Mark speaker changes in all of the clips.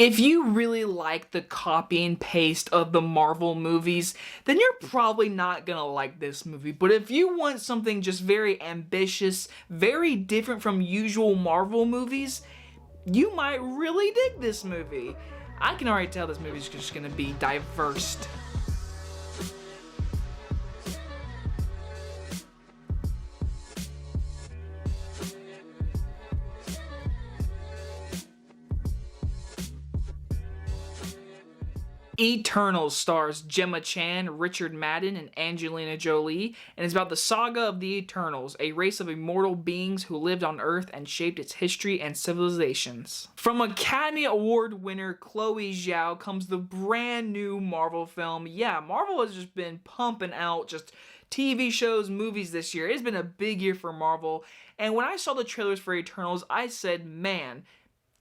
Speaker 1: If you really like the copy and paste of the Marvel movies, then you're probably not gonna like this movie. But if you want something just very ambitious, very different from usual Marvel movies, you might really dig this movie. I can already tell this movie's just gonna be diverse. Eternals stars Gemma Chan, Richard Madden, and Angelina Jolie, and is about the saga of the Eternals, a race of immortal beings who lived on Earth and shaped its history and civilizations. From Academy Award winner Chloe Zhao comes the brand new Marvel film. Yeah, Marvel has just been pumping out just TV shows, movies this year. It's been a big year for Marvel, and when I saw the trailers for Eternals, I said, man,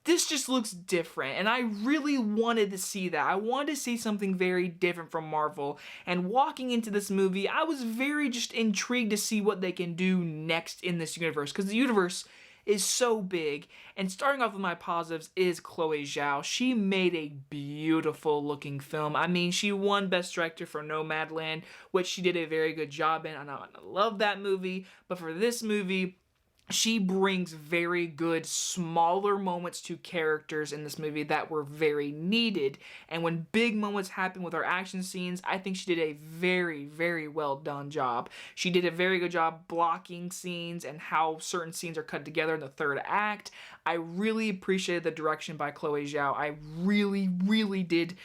Speaker 1: this just looks different, and I really wanted to see that. I wanted to see something very different from Marvel, and walking into this movie, I was very just intrigued to see what they can do next in this universe, because the universe is so big. And starting off with my positives is Chloe Zhao. She made a beautiful looking film. I mean, she won Best Director for Nomadland, which she did a very good job in, and I love that movie. But for this movie, she brings very good smaller moments to characters in this movie that were very needed. And when big moments happen with our action scenes, I think she did a very, very well done job. She did a very good job blocking scenes and how certain scenes are cut together in the third act. I really appreciated the direction by Chloe Zhao. I really, really did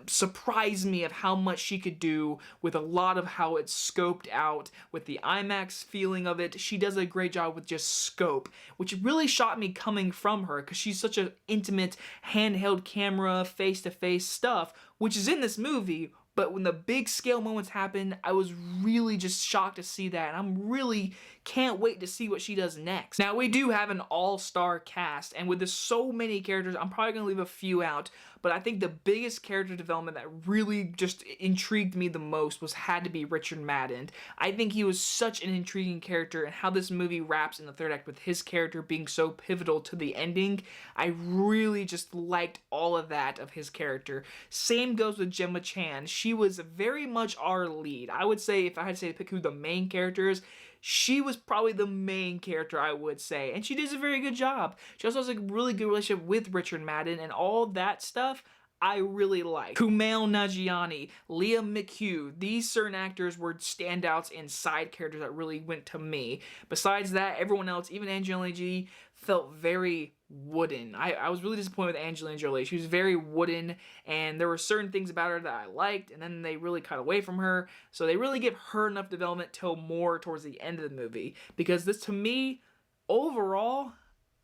Speaker 1: surprise me of how much she could do with a lot of how it's scoped out, with the IMAX feeling of it. She does a great job with just scope, which really shocked me coming from her, because she's such an intimate handheld camera, face-to-face stuff, which is in this movie. But when the big scale moments happen, I was really just shocked to see that, and I'm really can't wait to see what she does next. Now, we do have an all-star cast, and with so many characters, I'm probably going to leave a few out, but I think the biggest character development that really just intrigued me the most had to be Richard Madden. I think he was such an intriguing character, and how this movie wraps in the third act with his character being so pivotal to the ending, I really just liked all of that of his character. Same goes with Gemma Chan. She was very much our lead. I would say, if I had to say to pick who the main character is, she was probably the main character, I would say, and she does a very good job. She also has a really good relationship with Richard Madden, and all that stuff I really like. Kumail Nanjiani, Liam McHugh, these certain actors were standouts and side characters that really went to me. Besides that, everyone else, even Angelina Jolie, felt very wooden. I was really disappointed with Angelina Jolie. She was very wooden, and there were certain things about her that I liked, and then they really cut away from her. So they really give her enough development till more towards the end of the movie. Because this, to me, overall,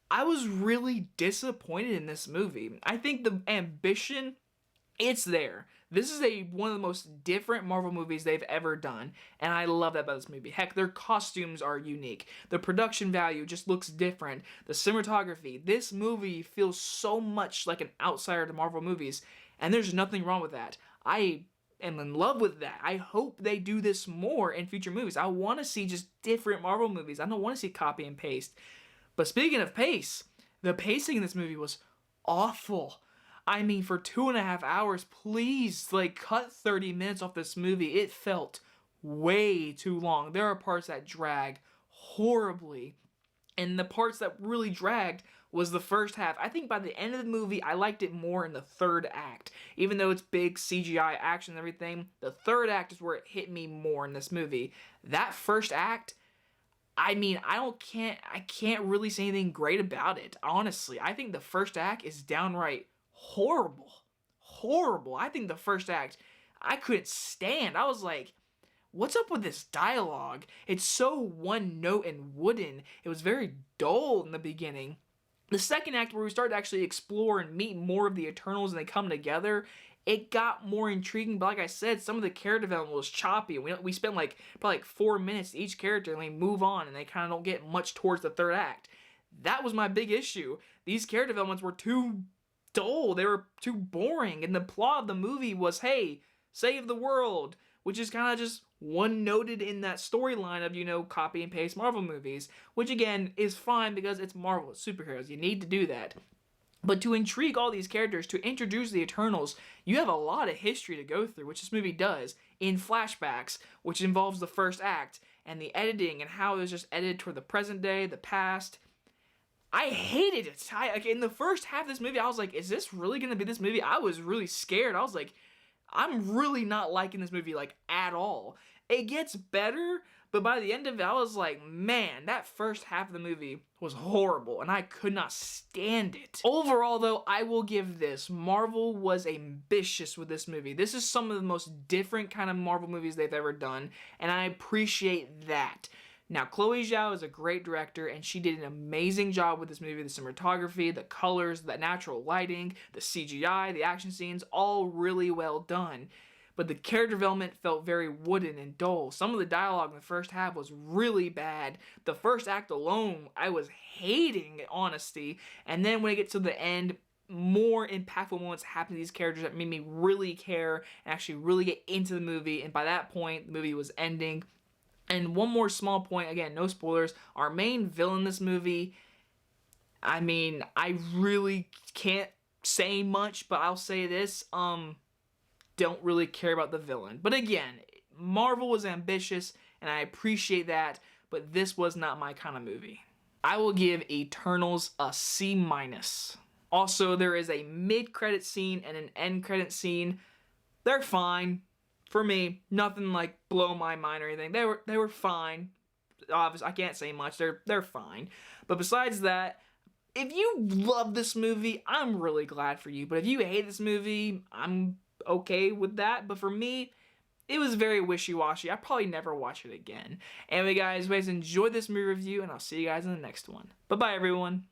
Speaker 1: I was really disappointed in this movie. I think the ambition, it's there. This is one of the most different Marvel movies they've ever done, and I love that about this movie. Heck, their costumes are unique. The production value just looks different. The cinematography. This movie feels so much like an outsider to Marvel movies, and there's nothing wrong with that. I am in love with that. I hope they do this more in future movies. I want to see just different Marvel movies. I don't want to see copy and paste. But speaking of pace, the pacing in this movie was awful. I mean, for 2.5 hours, please, cut 30 minutes off this movie. It felt way too long. There are parts that drag horribly, and the parts that really dragged was the first half. I think by the end of the movie, I liked it more in the third act. Even though it's big CGI action and everything, the third act is where it hit me more in this movie. That first act, I mean, I can't really say anything great about it, honestly. I think the first act is downright horrible. Horrible. I think the first act, I couldn't stand. I was like, what's up with this dialogue? It's so one note and wooden. It was very dull in the beginning. The second act, where we start to actually explore and meet more of the Eternals and they come together, it got more intriguing. But like I said, some of the character development was choppy. We spent probably 4 minutes to each character, and we move on, and they kind of don't get much towards the third act. That was my big issue. These character developments were too dull. They were too boring, and the plot of the movie was, hey, save the world, which is kind of just one-noted in that storyline of, copy and paste Marvel movies, which again is fine because it's Marvel, it's superheroes. You need to do that. But to intrigue all these characters, to introduce the Eternals, you have a lot of history to go through, which this movie does, in flashbacks, which involves the first act, and the editing, and how it was just edited toward the present day, the past. I hated it. Like, in the first half of this movie, I was like, is this really going to be this movie? I was really scared. I was like, I'm really not liking this movie, like, at all. It gets better, but by the end of it, I was like, man, that first half of the movie was horrible, and I could not stand it. Overall, though, I will give this. Marvel was ambitious with this movie. This is some of the most different kind of Marvel movies they've ever done, and I appreciate that. Now, Chloe Zhao is a great director, and she did an amazing job with this movie. The cinematography, the colors, the natural lighting, the CGI, the action scenes, all really well done. But the character development felt very wooden and dull. Some of the dialogue in the first half was really bad. The first act alone, I was hating, honesty. And then when it gets to the end, more impactful moments happen to these characters that made me really care and actually really get into the movie. And by that point, the movie was ending. And one more small point, again, no spoilers. Our main villain in this movie, I mean, I really can't say much, but I'll say this, don't really care about the villain. But again, Marvel was ambitious, and I appreciate that, but this was not my kind of movie. I will give Eternals a C-. Also, there is a mid-credit scene and an end-credit scene. They're fine. For me, nothing like blow my mind or anything. They were fine. Obviously, I can't say much. They're fine. But besides that, if you love this movie, I'm really glad for you. But if you hate this movie, I'm okay with that. But for me, it was very wishy-washy. I'll probably never watch it again. Anyway, guys, enjoy this movie review, and I'll see you guys in the next one. Bye-bye, everyone.